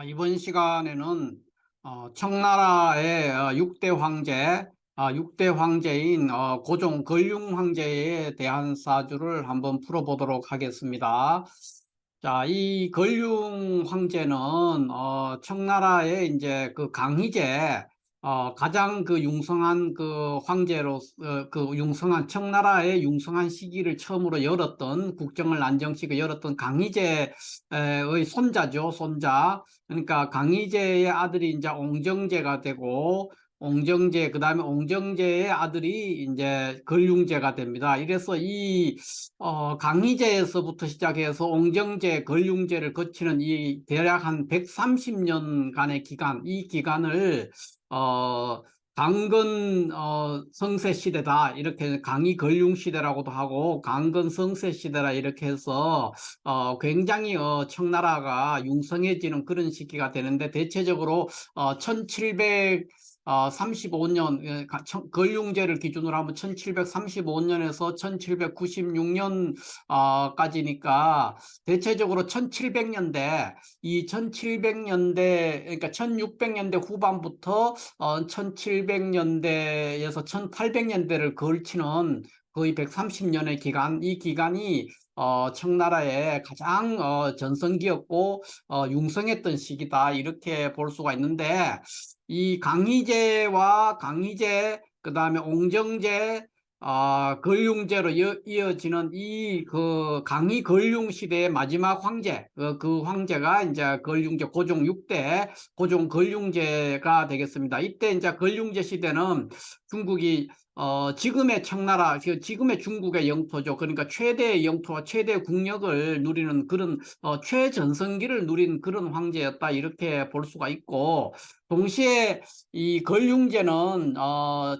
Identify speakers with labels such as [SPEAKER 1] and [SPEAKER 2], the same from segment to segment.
[SPEAKER 1] 이번 시간에는 청나라의 6대 황제, 6대 황제인 고종 근룡 황제에 대한 사주를 한번 풀어보도록 하겠습니다. 자, 이 근룡 황제는 청나라의 이제 그 강희제, 가장 그 융성한 그 황제로 그 융성한 청나라의 융성한 시기를 처음으로 열었던 국정을 안정시켜 열었던 강희제의 손자죠, 손자. 그러니까 강희제의 아들이 이제 옹정제가 되고, 옹정제, 그 다음에 옹정제의 아들이 이제 근룡제가 됩니다. 이래서 이 강희제에서부터 시작해서 옹정제, 근룡제를 거치는 이 대략 한 130년간의 기간, 이 기간을 어 강건 성세 시대다, 이렇게 강희 근룡 시대라고도 하고 강건 성세 시대라 이렇게 해서 굉장히 청나라가 융성해지는 그런 시기가 되는데, 대체적으로 1735년 근룡제를 기준으로 하면 1735년에서 1796년까지니까 대체적으로 1700년대, 이 1700년대, 그러니까 1600년대 후반부터 1700년대에서 1800년대를 걸치는 거의 130년의 기간, 이 기간이 청나라의 가장 전성기였고 융성했던 시기다, 이렇게 볼 수가 있는데, 이 강희제와 강희제, 그 다음에 옹정제, 근룡제로 이어지는 이 그 강희 근룡 시대의 마지막 황제, 그 황제가 이제 근룡제 고종 6대 고종 근룡제가 되겠습니다. 이때 이제 근룡제 시대는 중국이 지금의 청나라, 지금의 중국의 영토죠. 그러니까 최대의 영토와 최대의 국력을 누리는 그런 최전성기를 누린 그런 황제였다, 이렇게 볼 수가 있고, 동시에 이 근룡제는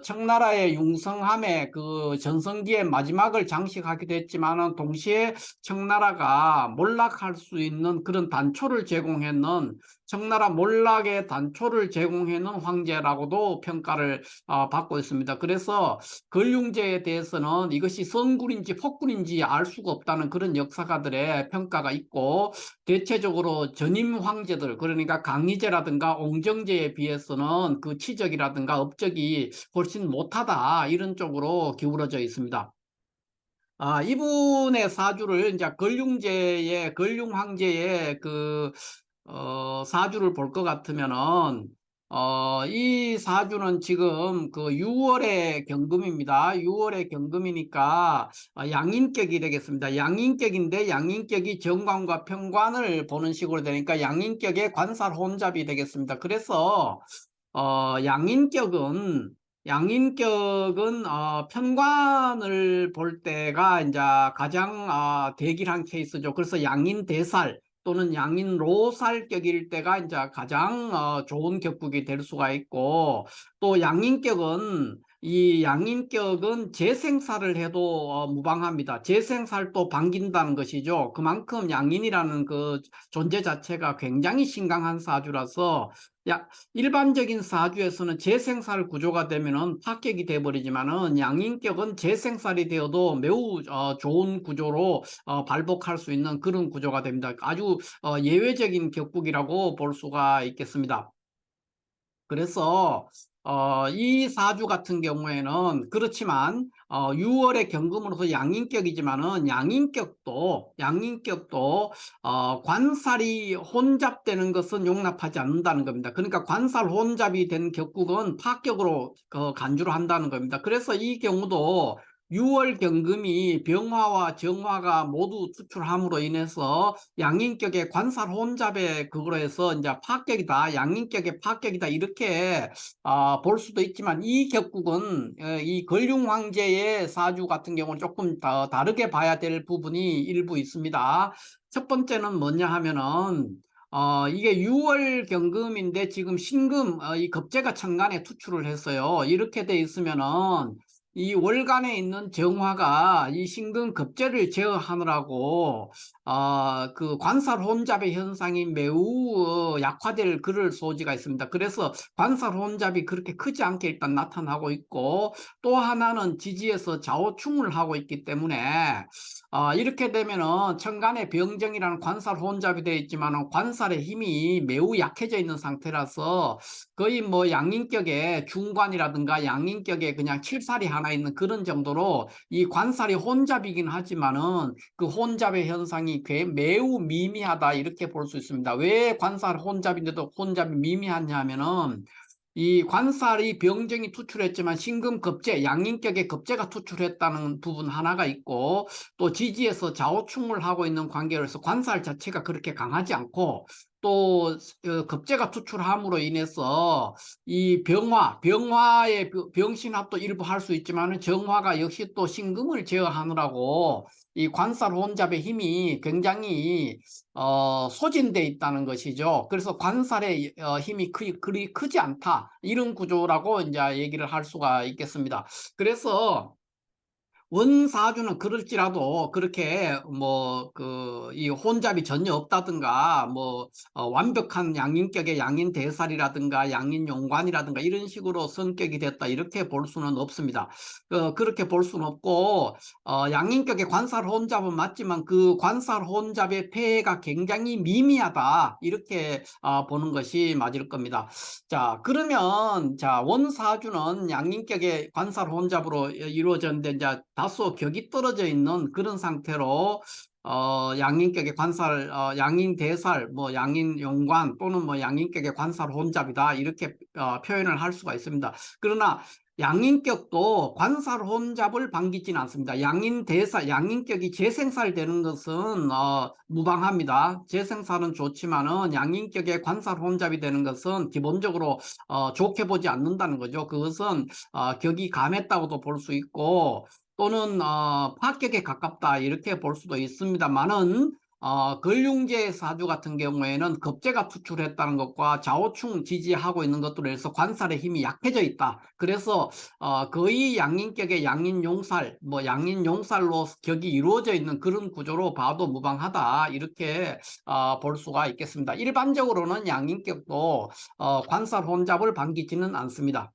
[SPEAKER 1] 청나라의 융성함의 그 전성기의 마지막을 장식하기도 했지만은, 동시에 청나라가 몰락할 수 있는 그런 단초를 제공했는, 청나라 몰락의 단초를 제공해는 황제라고도 평가를 받고 있습니다. 그래서 근룡제에 대해서는 이것이 성군인지 폭군인지 알 수가 없다는 그런 역사가들의 평가가 있고, 대체적으로 전임 황제들, 그러니까 강희제라든가 옹정제에 비해서는 그 치적이라든가 업적이 훨씬 못하다, 이런 쪽으로 기울어져 있습니다. 이분의 사주를 이제 근룡제의 근룡 황제의 그 사주를 볼 것 같으면은, 이 사주는 지금 그 6월의 경금입니다. 6월의 경금이니까 양인격이 되겠습니다. 양인격인데, 양인격이 정관과 편관을 보는 식으로 되니까 양인격의 관살 혼잡이 되겠습니다. 그래서 양인격은 편관을 볼 때가 이제 가장 대길한 케이스죠. 그래서 양인대살 또는 양인로살격일 때가 이제 가장 좋은 격국이 될 수가 있고, 또 양인격은 재생살을 해도 무방합니다. 재생살도 반긴다는 것이죠. 그만큼 양인이라는 그 존재 자체가 굉장히 신강한 사주라서, 일반적인 사주에서는 재생살 구조가 되면은 파격이 돼버리지만은, 양인격은 재생살이 되어도 매우 좋은 구조로 발복할 수 있는 그런 구조가 됩니다. 아주 예외적인 격국이라고 볼 수가 있겠습니다. 그래서 이 사주 같은 경우에는 그렇지만 6월의 경금으로서 양인격이지만은, 양인격도 관살이 혼잡되는 것은 용납하지 않는다는 겁니다. 그러니까 관살 혼잡이 된 격국은 파격으로 간주를 한다는 겁니다. 그래서 이 경우도 6월 경금이 병화와 정화가 모두 투출함으로 인해서 양인격의 관살 혼잡에 그거로 해서 이제 파격이다, 양인격의 파격이다, 이렇게 볼 수도 있지만, 이 격국은 이 근룡 황제의 사주 같은 경우는 조금 더 다르게 봐야 될 부분이 일부 있습니다. 첫 번째는 뭐냐 하면은, 이게 6월 경금인데 지금 신금, 이 겁재가 천간에 투출을 했어요. 이렇게 돼 있으면은 이 월간에 있는 정화가 이 신금 겁재를 제어하느라고 그 관살 혼잡의 현상이 매우 약화될 그럴 소지가 있습니다. 그래서 관살 혼잡이 그렇게 크지 않게 일단 나타나고 있고, 또 하나는 지지에서 좌우충을 하고 있기 때문에 이렇게 되면은 천간에 병정이라는 관살 혼잡이 되어 있지만 관살의 힘이 매우 약해져 있는 상태라서 거의 뭐 양인격의 중관이라든가 양인격에 그냥 칠살이 하나 있는 그런 정도로 이 관살이 혼잡이긴 하지만은 그 혼잡의 현상이 매우 미미하다 이렇게 볼 수 있습니다. 왜 관살 혼잡인데도 혼잡이 미미하냐면은 이 관살이 병정이 투출했지만 신금급제, 양인격의 급제가 투출했다는 부분 하나가 있고, 또 지지에서 좌우충을 하고 있는 관계로서 관살 자체가 그렇게 강하지 않고, 또 급제가 투출함으로 인해서 이 병화의 병신합도 일부 할 수 있지만 정화가 역시 또 신금을 제어하느라고 이 관살 혼잡의 힘이 굉장히 소진돼 있다는 것이죠. 그래서 관살의 힘이 그리 크지 않다. 이런 구조라고 이제 얘기를 할 수가 있겠습니다. 그래서 원사주는 그럴지라도 그렇게 뭐 이 혼잡이 전혀 없다든가 뭐 완벽한 양인격의 양인 대살이라든가 양인 용관이라든가 이런 식으로 성격이 됐다 이렇게 볼 수는 없습니다. 그렇게 볼 수는 없고 양인격의 관살 혼잡은 맞지만 그 관살 혼잡의 폐해가 굉장히 미미하다 이렇게 보는 것이 맞을 겁니다. 자, 그러면 자 원사주는 양인격의 관살 혼잡으로 이루어졌는데 이제 다소 격이 떨어져 있는 그런 상태로 양인격의 관살, 양인 대살, 뭐 양인 용관 또는 뭐 양인격의 관살 혼잡이다 이렇게 표현을 할 수가 있습니다. 그러나 양인격도 관살 혼잡을 반기지는 않습니다. 양인 대살, 양인격이 재생살되는 것은 무방합니다. 재생살은 좋지만은 양인격의 관살 혼잡이 되는 것은 기본적으로 좋게 보지 않는다는 거죠. 그것은 격이 감했다고도 볼 수 있고 또는 파격에 가깝다 이렇게 볼 수도 있습니다만은 걸륭제 사주 같은 경우에는 급제가 투출했다는 것과 좌우충 지지하고 있는 것들로 해서 관살의 힘이 약해져 있다. 그래서 거의 양인격의 양인용살, 뭐 양인용살로 격이 이루어져 있는 그런 구조로 봐도 무방하다 이렇게 볼 수가 있겠습니다. 일반적으로는 양인격도 관살 혼잡을 반기지는 않습니다.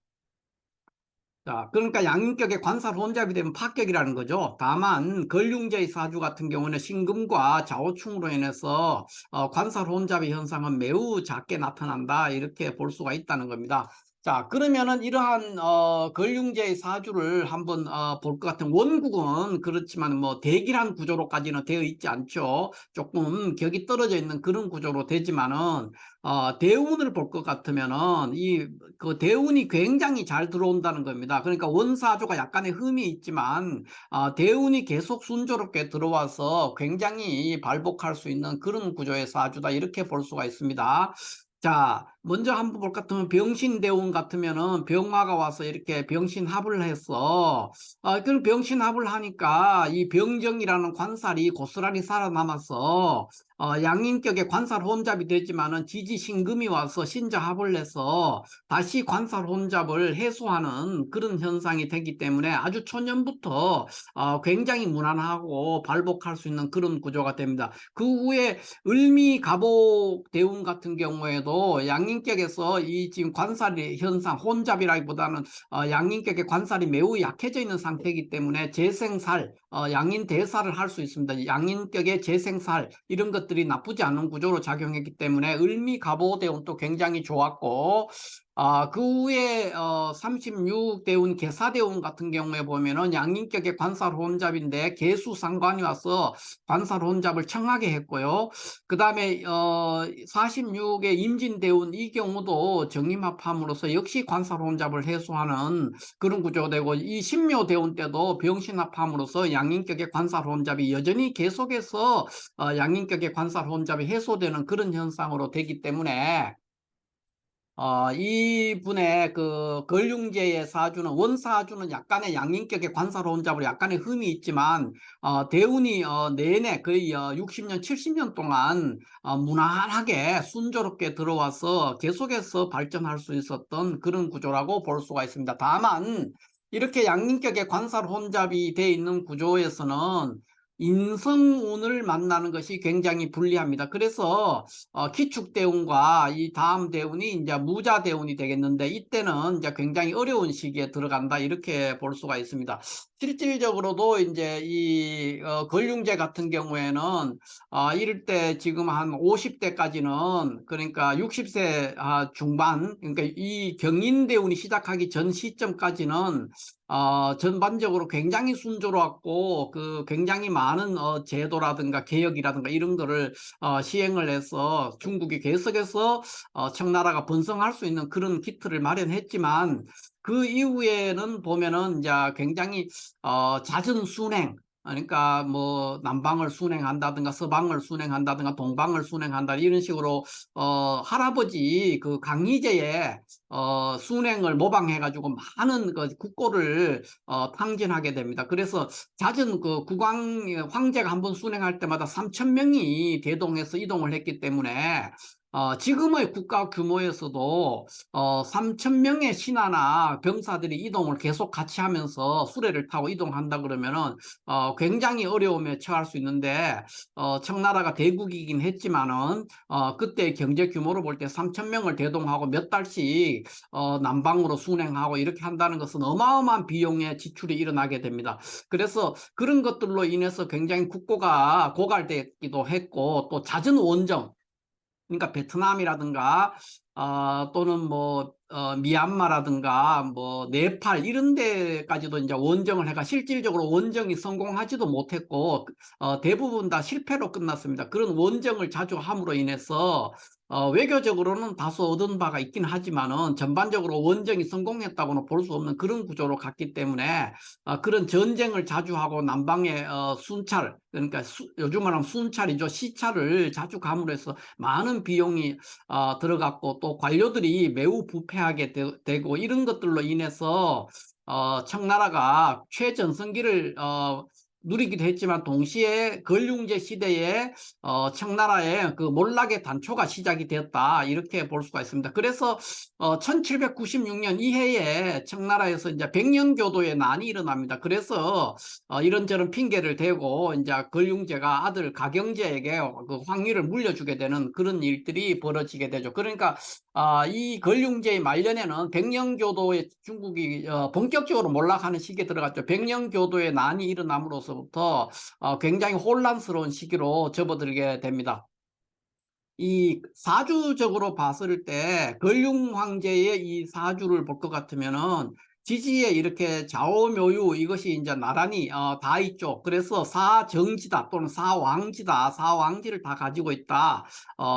[SPEAKER 1] 자, 그러니까 양인격의 관살 혼잡이 되면 파격이라는 거죠. 다만 걸륭제의 사주 같은 경우는 신금과 좌우충으로 인해서 관살 혼잡의 현상은 매우 작게 나타난다 이렇게 볼 수가 있다는 겁니다. 자, 그러면은 이러한 걸륭제의 사주를 한번 볼 것 같은 원국은 그렇지만 뭐 대기란 구조로까지는 되어 있지 않죠. 조금 격이 떨어져 있는 그런 구조로 되지만은 대운을 볼 것 같으면은 그 대운이 굉장히 잘 들어온다는 겁니다. 그러니까 원사주가 약간의 흠이 있지만 대운이 계속 순조롭게 들어와서 굉장히 발복할 수 있는 그런 구조의 사주다 이렇게 볼 수가 있습니다. 자, 먼저 한번 볼 것 같으면 병신대운 같으면은 병화가 와서 이렇게 병신합을 해서 그런 병신합을 하니까 이 병정이라는 관살이 고스란히 살아남아서 양인격의 관살 혼잡이 되지만은 지지신금이 와서 신자합을 해서 다시 관살 혼잡을 해소하는 그런 현상이 되기 때문에 아주 초년부터 굉장히 무난하고 발복할 수 있는 그런 구조가 됩니다. 그 후에 을미갑오 대운 같은 경우에도 양인격에서 이 지금 관살의 현상 혼잡이라기보다는 양인격의 관살이 매우 약해져 있는 상태이기 때문에 재생살, 양인 대살을 할 수 있습니다. 양인격의 재생살 이런 것들이 나쁘지 않은 구조로 작용했기 때문에 을미갑오대운도 굉장히 좋았고 그 후에 36대운 계사대운 같은 경우에 보면은 양인격의 관살 혼잡인데 계수상관이 와서 관살 혼잡을 청하게 했고요. 그 다음에 46의 임진대운 이 경우도 정임합함으로써 역시 관살 혼잡을 해소하는 그런 구조가 되고 이 신묘대운 때도 병신합함으로써 양인격의 관살 혼잡이 여전히 계속해서 양인격의 관살 혼잡이 해소되는 그런 현상으로 되기 때문에 이분의 그 걸륭제의 사주는 원사주는 약간의 양인격의 관살 혼잡으로 약간의 흠이 있지만 대운이 내내 거의 60년 70년 동안 무난하게 순조롭게 들어와서 계속해서 발전할 수 있었던 그런 구조라고 볼 수가 있습니다. 다만 이렇게 양인격의 관살 혼잡이 돼 있는 구조에서는 인성운을 만나는 것이 굉장히 불리합니다. 그래서 기축대운과 이 다음 대운이 이제 무자대운이 되겠는데, 이때는 이제 굉장히 어려운 시기에 들어간다, 이렇게 볼 수가 있습니다. 실질적으로도 이제 이 걸륭제 같은 경우에는 이럴 때 지금 한 50대까지는, 그러니까 60세 중반, 그러니까 이 경인대운이 시작하기 전 시점까지는 전반적으로 굉장히 순조로웠고, 굉장히 많은 제도라든가 개혁이라든가 이런 거를 시행을 해서 중국이 계속해서 청나라가 번성할 수 있는 그런 기틀을 마련했지만, 그 이후에는 보면은 이제 굉장히 잦은 순행, 그러니까 뭐 남방을 순행한다든가 서방을 순행한다든가 동방을 순행한다, 이런 식으로 할아버지 그 강희제의 순행을 모방해가지고 많은 그 국고를 탕진하게 됩니다. 그래서 잦은 그 국왕 황제가 한번 순행할 때마다 3천 명이 대동해서 이동을 했기 때문에 지금의 국가 규모에서도 3천 명의 신하나 병사들이 이동을 계속 같이 하면서 수레를 타고 이동한다 그러면은 굉장히 어려움에 처할 수 있는데, 청나라가 대국이긴 했지만은 그때 경제 규모로 볼 때 3천 명을 대동하고 몇 달씩 남방으로 순행하고 이렇게 한다는 것은 어마어마한 비용의 지출이 일어나게 됩니다. 그래서 그런 것들로 인해서 굉장히 국고가 고갈되기도 했고, 또 잦은 원정, 그러니까 베트남이라든가 또는 뭐 미얀마라든가 뭐 네팔 이런 데까지도 이제 원정을 해가 실질적으로 원정이 성공하지도 못했고 대부분 다 실패로 끝났습니다. 그런 원정을 자주 함으로 인해서 외교적으로는 다소 얻은 바가 있긴 하지만은 전반적으로 원정이 성공했다고는 볼 수 없는 그런 구조로 갔기 때문에 그런 전쟁을 자주 하고 남방의 순찰, 그러니까 요즘 말하면 순찰이죠. 시찰을 자주 감으로 해서 많은 비용이 들어갔고, 또 관료들이 매우 부패하게 되고 이런 것들로 인해서 청나라가 최전성기를 누리기도 했지만, 동시에 걸륭제 시대에 청나라의 그 몰락의 단초가 시작이 되었다, 이렇게 볼 수가 있습니다. 그래서 1796년 이해에 청나라에서 이제 백년교도의 난이 일어납니다. 그래서 이런저런 핑계를 대고 이제 걸륭제가 아들 가경제에게 그 황위를 물려주게 되는 그런 일들이 벌어지게 되죠. 그러니까 이 걸륭제의 말년에는 백년교도의 중국이 본격적으로 몰락하는 시기에 들어갔죠. 백년교도의 난이 일어남으로서부터 굉장히 혼란스러운 시기로 접어들게 됩니다. 이 사주적으로 봤을 때 걸륭 황제의 이 사주를 볼 것 같으면은 지지에 이렇게 좌우묘유 이것이 이제 나란히 다 있죠. 그래서 사정지다 또는 사왕지다, 사왕지를 다 가지고 있다,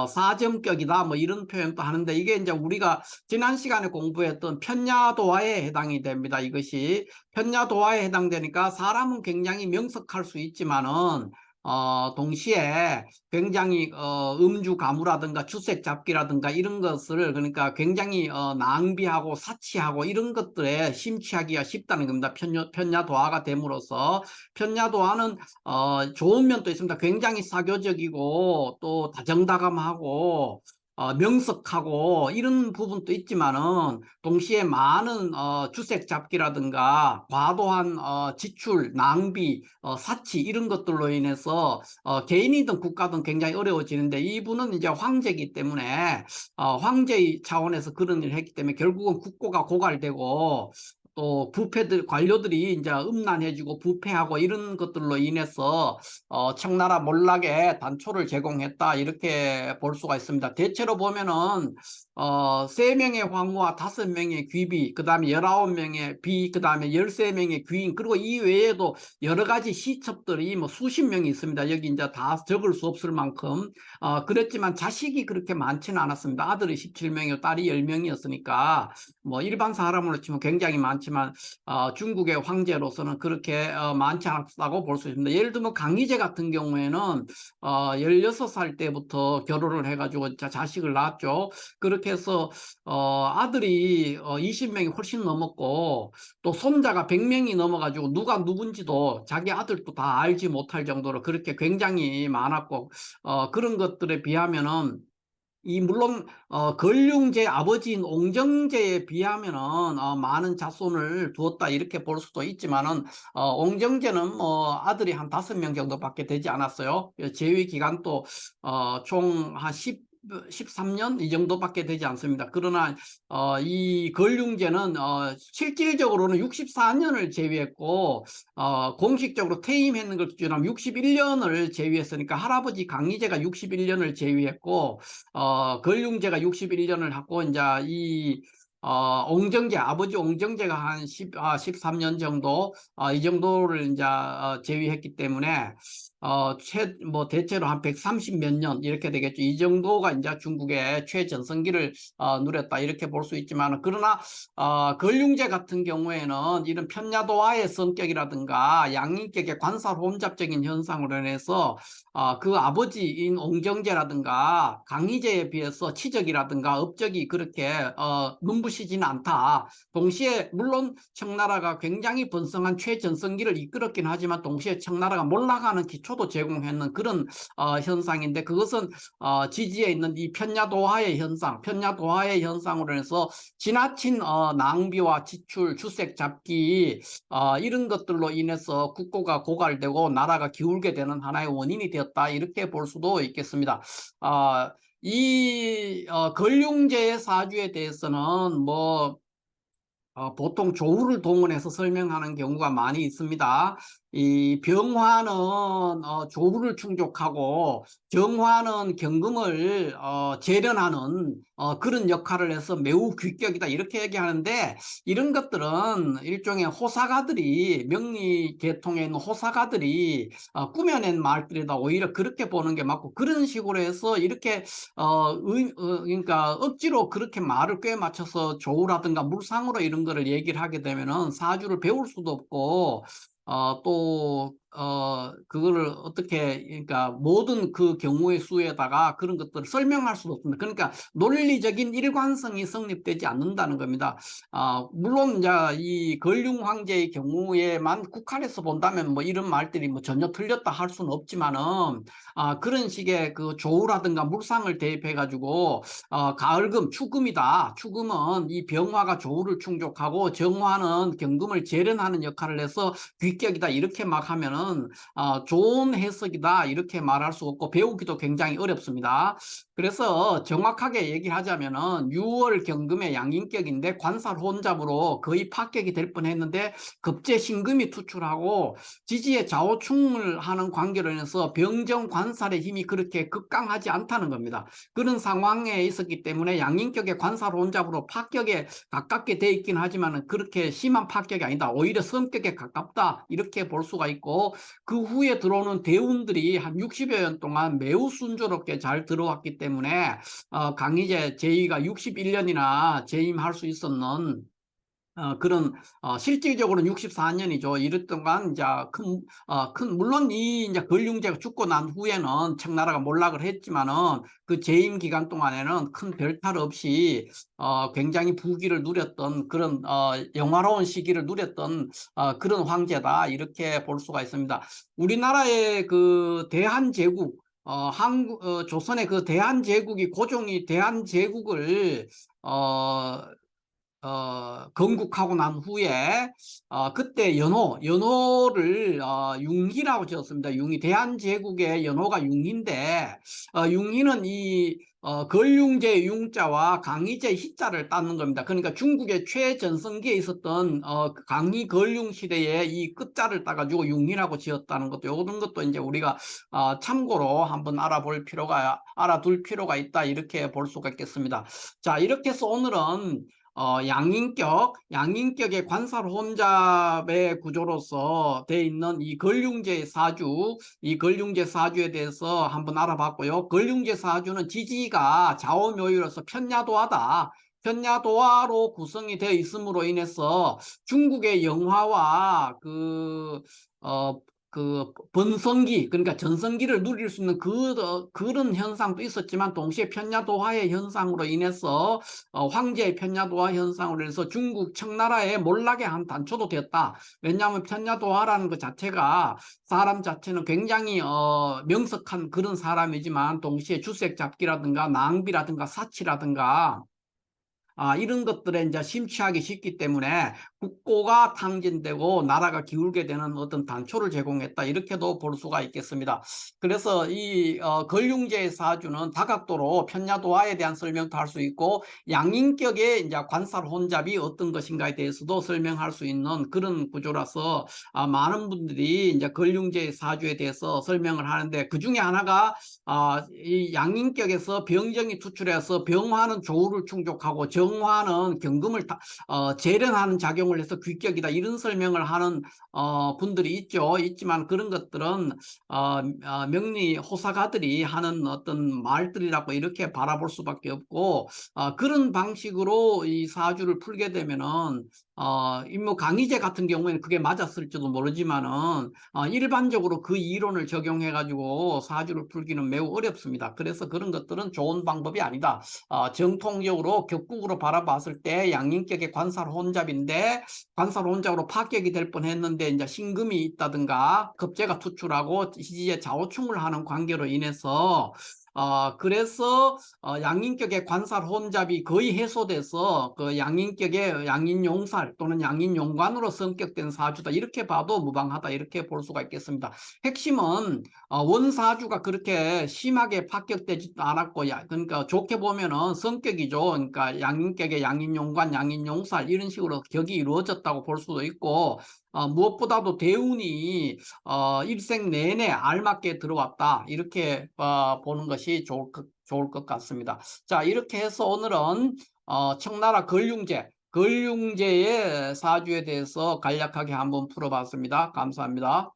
[SPEAKER 1] 사점격이다, 뭐 이런 표현도 하는데, 이게 이제 우리가 지난 시간에 공부했던 편야도화에 해당이 됩니다. 이것이 편야도화에 해당되니까 사람은 굉장히 명석할 수 있지만은 동시에 굉장히 음주 가무라든가 주색 잡기라든가 이런 것을, 그러니까 굉장히 낭비하고 사치하고 이런 것들에 심취하기가 쉽다는 겁니다. 편야도화가 됨으로써. 편야도화는 좋은 면도 있습니다. 굉장히 사교적이고 또 다정다감하고 명석하고 이런 부분도 있지만은, 동시에 많은 주색 잡기라든가 과도한 지출, 낭비, 사치 이런 것들로 인해서 개인이든 국가든 굉장히 어려워지는데, 이분은 이제 황제이기 때문에 황제의 차원에서 그런 일을 했기 때문에 결국은 국고가 고갈되고, 또 부패들 관료들이 이제 음란해지고 부패하고 이런 것들로 인해서 청나라 몰락에 단초를 제공했다, 이렇게 볼 수가 있습니다. 대체로 보면은 3명의 황후와 5명의 귀비, 그 다음에 19명의 비, 그 다음에 13명의 귀인, 그리고 이 외에도 여러 가지 시첩들이 뭐 수십 명이 있습니다. 여기 이제 다 적을 수 없을 만큼 그랬지만 자식이 그렇게 많지는 않았습니다. 아들이 17명이고 딸이 10명이었으니까 뭐 일반 사람으로 치면 굉장히 많지만 중국의 황제로서는 그렇게 많지 않았다고 볼 수 있습니다. 예를 들면 강희제 같은 경우에는 16살 때부터 결혼을 해가지고 자식을 낳았죠. 그렇게 해서 아들이 20명이 훨씬 넘었고, 또 손자가 100명이 넘어가지고 누가 누군지도 자기 아들도 다 알지 못할 정도로 그렇게 굉장히 많았고, 그런 것들에 비하면은 물론 걸륭제 아버지인 옹정제에 비하면은 많은 자손을 두었다 이렇게 볼 수도 있지만은 옹정제는 뭐 아들이 한 5명 정도밖에 되지 않았어요. 재위 기간도 총 한 13년 이 정도밖에 되지 않습니다. 그러나 이 걸륭제는 실질적으로는 64년을 제위했고 공식적으로 퇴임했는 걸 기준하면 61년을 제위했으니까 할아버지 강희제가 61년을 제위했고 걸륭제가 61년을 하고 이제 이 옹정제 아버지 옹정제가 한 13년 정도 이 정도를 이제 제위했기 때문에 뭐 대체로 한 130 몇 년 이렇게 되겠죠. 이 정도가 이제 중국의 최전성기를 누렸다 이렇게 볼 수 있지만 그러나 걸륭제 같은 경우에는 이런 편야도화의 성격이라든가 양인격의 관살 혼잡적인 현상으로 인해서 그 아버지인 옹정제라든가 강희제에 비해서 치적이라든가 업적이 그렇게 눈부시지는 않다. 동시에 물론 청나라가 굉장히 번성한 최전성기를 이끌었긴 하지만 동시에 청나라가 몰락하는 기초도 제공했는 그런 현상인데 그것은 지지에 있는 이 편야도화의 현상, 편야도화의 현상으로 인해서 지나친 낭비와 지출, 주색 잡기 이런 것들로 인해서 국고가 고갈되고 나라가 기울게 되는 하나의 원인이 되었다 이렇게 볼 수도 있겠습니다. 이 걸륭제의 사주에 대해서는 뭐 보통 조우를 동원해서 설명하는 경우가 많이 있습니다. 이 병화는 조우를 충족하고 정화는 경금을 재련하는 그런 역할을 해서 매우 귀격이다 이렇게 얘기하는데 이런 것들은 일종의 호사가들이 명리 계통에 있는 호사가들이 꾸며낸 말들이다 오히려 그렇게 보는 게 맞고 그런 식으로 해서 이렇게 그러니까 억지로 그렇게 말을 꽤 맞춰서 조우라든가 물상으로 이런 거를 얘기를 하게 되면은 사주를 배울 수도 없고 그거를 어떻게 그러니까 모든 그 경우의 수에다가 그런 것들을 설명할 수도 없습니다. 그러니까 논리적인 일관성이 성립되지 않는다는 겁니다. 물론 이제 이 걸륭 황제의 경우에만 국한해서 본다면 뭐 이런 말들이 뭐 전혀 틀렸다 할 수는 없지만은 그런 식의 그 조우라든가 물상을 대입해 가지고 가을금 추금이다. 추금은 이 병화가 조우를 충족하고 정화는 경금을 재련하는 역할을 해서 귀격이다 이렇게 막 하면은 좋은 해석이다 이렇게 말할 수 없고 배우기도 굉장히 어렵습니다. 그래서 정확하게 얘기하자면은 6월 경금의 양인격인데 관살 혼잡으로 거의 파격이 될 뻔했는데 급제 신금이 투출하고 지지의 좌우충을 하는 관계로 인해서 병정 관살의 힘이 그렇게 극강하지 않다는 겁니다. 그런 상황에 있었기 때문에 양인격의 관살 혼잡으로 파격에 가깝게 돼 있긴 하지만 그렇게 심한 파격이 아니다. 오히려 성격에 가깝다. 이렇게 볼 수가 있고 그 후에 들어오는 대운들이 한 60여 년 동안 매우 순조롭게 잘 들어왔기 때문에 강희제 제2가 61년이나 재임할 수 있었는 그런 실질적으로는 64년이죠. 이럴 동안 이제 물론 이 이제 걸륭제가 죽고 난 후에는 청나라가 몰락을 했지만은 그 재임 기간 동안에는 큰 별탈 없이 굉장히 부귀를 누렸던 그런 영화로운 시기를 누렸던 그런 황제다 이렇게 볼 수가 있습니다. 우리나라의 그 대한제국 조선의 그 대한제국이 고종이 대한제국을 건국하고 난 후에 그때 연호를 융희라고 지었습니다. 융희 대한제국의 연호가 융희인데 융희는 이 걸융제 융자와 강희제 희자를 따는 겁니다. 그러니까 중국의 최전성기에 있었던 강희 걸융 시대에 이 끝자를 따가지고 융희라고 지었다는 것도 이런 것도 이제 우리가 참고로 한번 알아둘 필요가 있다 이렇게 볼 수가 있겠습니다. 자, 이렇게 해서 오늘은 양인격의 관살 혼잡의 구조로서 돼 있는 이 걸융제 사주, 이 걸융제 사주에 대해서 한번 알아봤고요. 걸융제 사주는 지지가 좌우묘유로서 편야도하다. 편야도화로 구성이 되어 있음으로 인해서 중국의 영화와 그 번성기, 그러니까 전성기를 누릴 수 있는 그런 현상도 있었지만, 동시에 편야도화의 현상으로 인해서 황제의 편야도화 현상으로 인해서 중국 청나라의 몰락의 한 단초도 되었다. 왜냐하면 편야도화라는 것 자체가, 사람 자체는 굉장히 명석한 그런 사람이지만, 동시에 주색 잡기라든가 낭비라든가 사치라든가 이런 것들에 이제 심취하기 쉽기 때문에 국고가 탕진되고 나라가 기울게 되는 어떤 단초를 제공했다, 이렇게도 볼 수가 있겠습니다. 그래서 이 걸륭제의 사주는 다각도로 편야도화에 대한 설명도 할 수 있고, 양인격의 이제 관살 혼잡이 어떤 것인가에 대해서도 설명할 수 있는 그런 구조라서 많은 분들이 이제 걸륭제의 사주에 대해서 설명을 하는데, 그 중에 하나가 이 양인격에서 병정이 투출해서 병화는 조우를 충족하고 정화는 경금을 재련하는 작용을 해서 귀격이다, 이런 설명을 하는 분들이 있지만, 그런 것들은 명리 호사가들이 하는 어떤 말들이라고 이렇게 바라볼 수밖에 없고, 그런 방식으로 이 사주를 풀게 되면은 뭐 강희제 같은 경우에는 그게 맞았을지도 모르지만은 일반적으로 그 이론을 적용해 가지고 사주를 풀기는 매우 어렵습니다. 그래서 그런 것들은 좋은 방법이 아니다. 정통적으로 격국으로 바라봤을 때 양인격의 관살 혼잡인데, 관살 혼잡으로 파격이 될 뻔했는데 이제 신금이 있다든가 급제가 투출하고 희지의 좌우충을 하는 관계로 인해서 그래서 양인격의 관살 혼잡이 거의 해소돼서 그 양인격의 양인용살 또는 양인용관으로 성격된 사주다, 이렇게 봐도 무방하다, 이렇게 볼 수가 있겠습니다. 핵심은 원사주가 그렇게 심하게 파격되지도 않았고, 그러니까 좋게 보면은 성격이죠. 그러니까 양인격의 양인용관, 양인용살 이런 식으로 격이 이루어졌다고 볼 수도 있고, 무엇보다도 대운이 일생 내내 알맞게 들어왔다, 이렇게 보는 것이 좋을 것 같습니다. 자, 이렇게 해서 오늘은 청나라 걸륭제의 사주에 대해서 간략하게 한번 풀어봤습니다. 감사합니다.